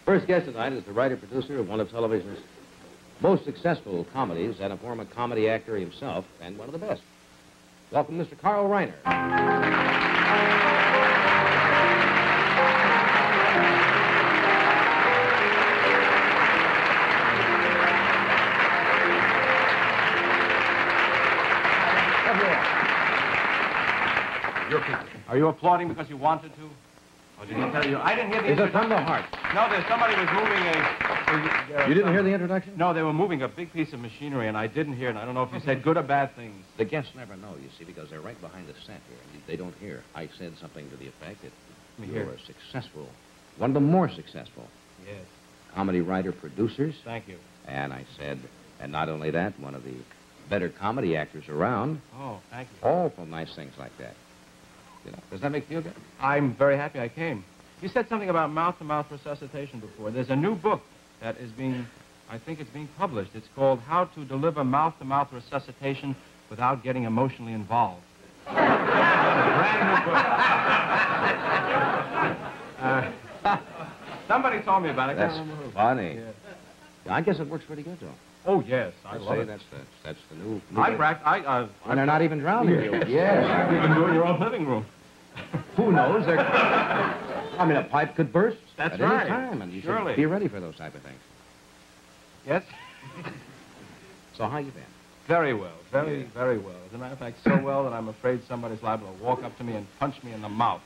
First guest tonight is the writer-producer of one of television's most successful comedies and a former comedy actor himself, and one of the best. Welcome, Mr. Carl Reiner. Are you applauding because you wanted to? Or did he tell you? I didn't hear the Is it from the heart? No, somebody was moving a... You didn't hear the introduction? No, they were moving a big piece of machinery, and I didn't hear it. I don't know if you said good or bad things. The guests never know, you see, because they're right behind the set here. And they don't hear. I said something to the effect that you're a successful, one of the more successful yes, comedy writer-producers. Thank you. And I said, and not only that, one of the better comedy actors around. Oh, thank you. All from nice things like that. You know, does that make you feel good? I'm very happy I came. You said something about mouth-to-mouth resuscitation before. There's a new book that is being, I think it's being published. It's called How to Deliver Mouth-to-Mouth Resuscitation Without Getting Emotionally Involved. It's a brand new book. Somebody told me about it. That's funny. Yeah. I guess it works pretty good, though. Oh, yes, I love it. That's the new and they're not even drowning you. Yes. You can do it in your own living room. Who knows? I mean, a pipe could burst at right. any time, and you should be ready for those type of things. Yes? So how you been? Very well. Very well. As a matter of fact, so well that I'm afraid somebody's liable to walk up to me and punch me in the mouth.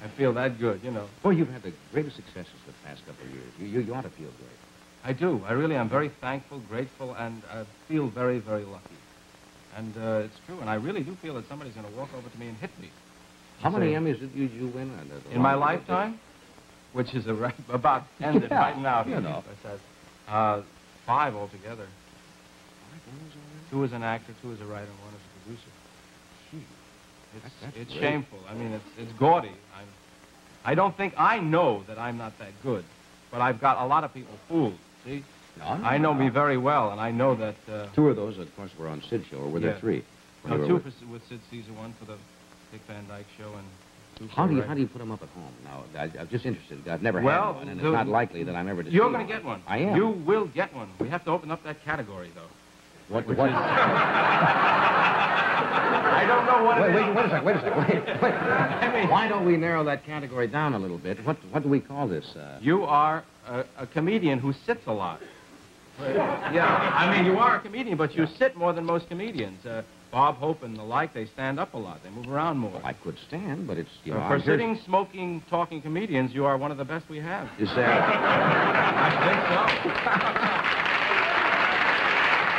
I feel that good, you know. Well, you've had the greatest successes the past couple of years. You ought to feel great. I do. I really am very thankful, grateful, and I feel very, very lucky. And it's true, and I really do feel that somebody's going to walk over to me and hit me. How many Emmys did you win? In my lifetime? Which is about ended right now. You know. 5 altogether. 2 as an actor, 2 as a writer, and 1 as a producer. It's shameful. I mean, it's gaudy. I don't think I know that I'm not that good, but I've got a lot of people fooled. See? No, I know me very well, and I know that... 2 of those, of course, were on Sid's show, or were there 3? No, 2 with Sid Caesar, 1 for the Dick Van Dyke Show, and 2 for... How do you put them up at home? Now, I'm just interested. I've never had one, and it's not likely that I'm ever to see You're going to get one. I am. You will get one. We have to open up that category, though. What? I don't know what it is. Wait a second. I mean, why don't we narrow that category down a little bit? What do we call this? You are a comedian who sits a lot. Yeah, I mean, you are a comedian, but you sit more than most comedians. Bob Hope and the like, they stand up a lot. They move around more. Well, I could stand, but it's, you know... For sitting, smoking, talking comedians, you are one of the best we have. Is that... I think so.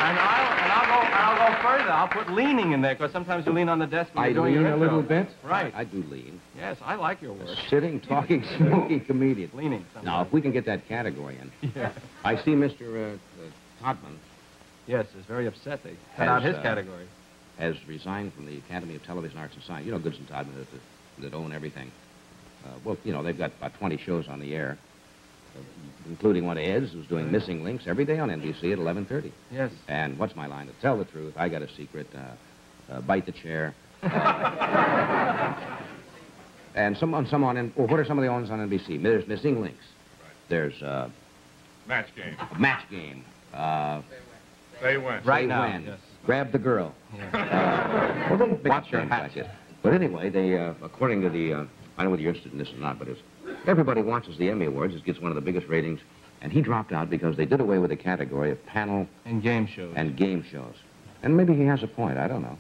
And I'll go further. I'll put leaning in there, because sometimes you lean on the desk when you're doing your intro. a little bit? Right. I do lean. Yes, I like your work. Sitting, talking, smoking comedian. Leaning. Now, if we can get that category in. Yeah. I see Mr. Todman. Yes, is very upset they cut out his category. Has resigned from the Academy of Television Arts and Science. You know Goodson Todman that own everything. Well, you know, they've got about 20 shows on the air, including one of Ed's, who's doing Missing Links every day on NBC at 11:30. Yes. And what's my line? To tell the truth, I got a secret. Bite the chair. And what are some of the ones on NBC? There's Missing Links. Right. There's Match Game. Match Game. Say when. Right now. Yes. Grab the girl. Yeah. Watch your hat. Like but anyway, they according to the I don't know whether you're interested in this or not, but everybody watches the Emmy Awards. It gets one of the biggest ratings, and he dropped out because they did away with the category of panel and game shows. And maybe he has a point. I don't know.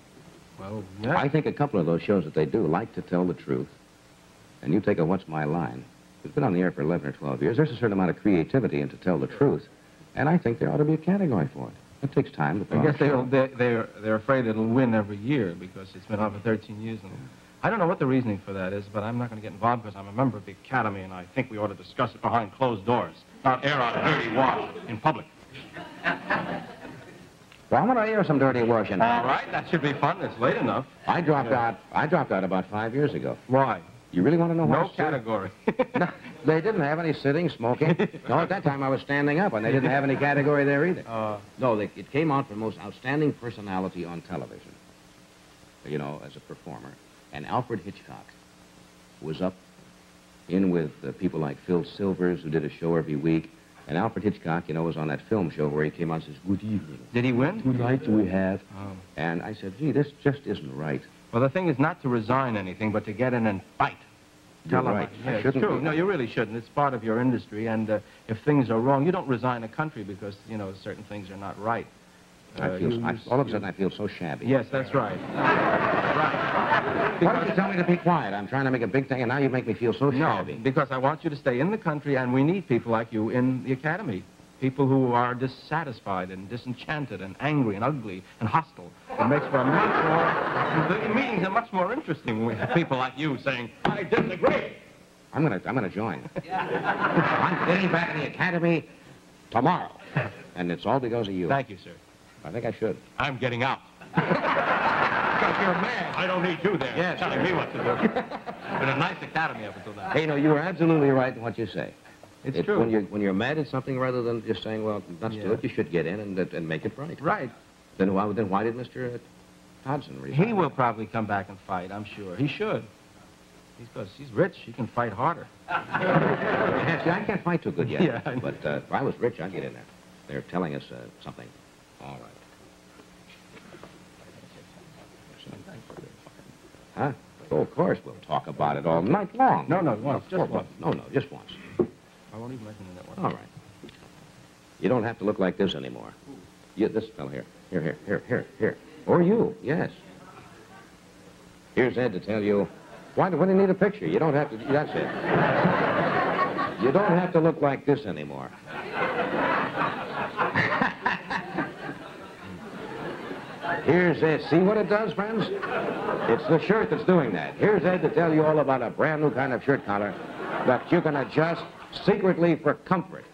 Well, yeah. I think a couple of those shows that they do like to tell the truth. And you take a What's My Line. It's been on the air for 11 or 12 years. There's a certain amount of creativity in to tell the truth, and I think there ought to be a category for it. It takes time to put on. I guess they're afraid it'll win every year because it's been on for 13 years. And I don't know what the reasoning for that is, but I'm not going to get involved because I'm a member of the Academy, and I think we ought to discuss it behind closed doors, not air out dirty wash in public. Well, I'm going to air some dirty washing. All right, that should be fun. It's late enough. I dropped out about 5 years ago. Why? You really want to know why? No category. No, they didn't have any sitting, smoking. No, at that time I was standing up, and they didn't have any category there either. No, it came out for most outstanding personality on television, you know, as a performer. And Alfred Hitchcock was up in with people like Phil Silvers, who did a show every week. And Alfred Hitchcock, you know, was on that film show where he came on and says, "Good evening. Did he win? What night do we have?" Oh. And I said, "Gee, this just isn't right." Well, the thing is not to resign anything, but to get in and fight. You're Tell 'em- right. Yeah, I it's shouldn't true. be. No, you really shouldn't. It's part of your industry, and if things are wrong, you don't resign a country because, you know, certain things are not right. All of a sudden, I feel so shabby. Yes, that's right. Right. Why don't you tell me to be quiet? I'm trying to make a big thing, and now you make me feel so No, shabby. because I want you to stay in the country, and we need people like you in the academy. People who are dissatisfied and disenchanted and angry and ugly and hostile. It makes for a much more... The meetings are much more interesting when we have people like you saying, "I disagree." I'm gonna join. I'm getting back in the academy tomorrow, and it's all because of you. Thank you, sir. I think I should. I'm getting out. Because you're a man. I don't need you there. Yes. Telling me what to do. Been a nice academy up until now. Hey, no, you were absolutely right in what you say. It's true. When you're mad at something, rather than just saying, "Well, let's do it," you should get in and make it right. Right. Then why did Mr. Hodgson resign? He will probably come back and fight, I'm sure. He should. Because he's rich, he can fight harder. Yeah, see, I can't fight too good yet. Yeah, I know. But if I was rich, I'd get in there. They're telling us something. All right. Huh? Oh, of course, we'll talk about it all night long. No, once, just once. No, just once. I won't even mention that one. All right. You don't have to look like this anymore. This fellow here. Here. Or you, yes. Here's Ed to tell you, why do you need a picture? You don't have to, that's it. You don't have to look like this anymore. Here's Ed. See what it does, friends? It's the shirt that's doing that. Here's Ed to tell you all about a brand new kind of shirt collar that you can adjust secretly for comfort.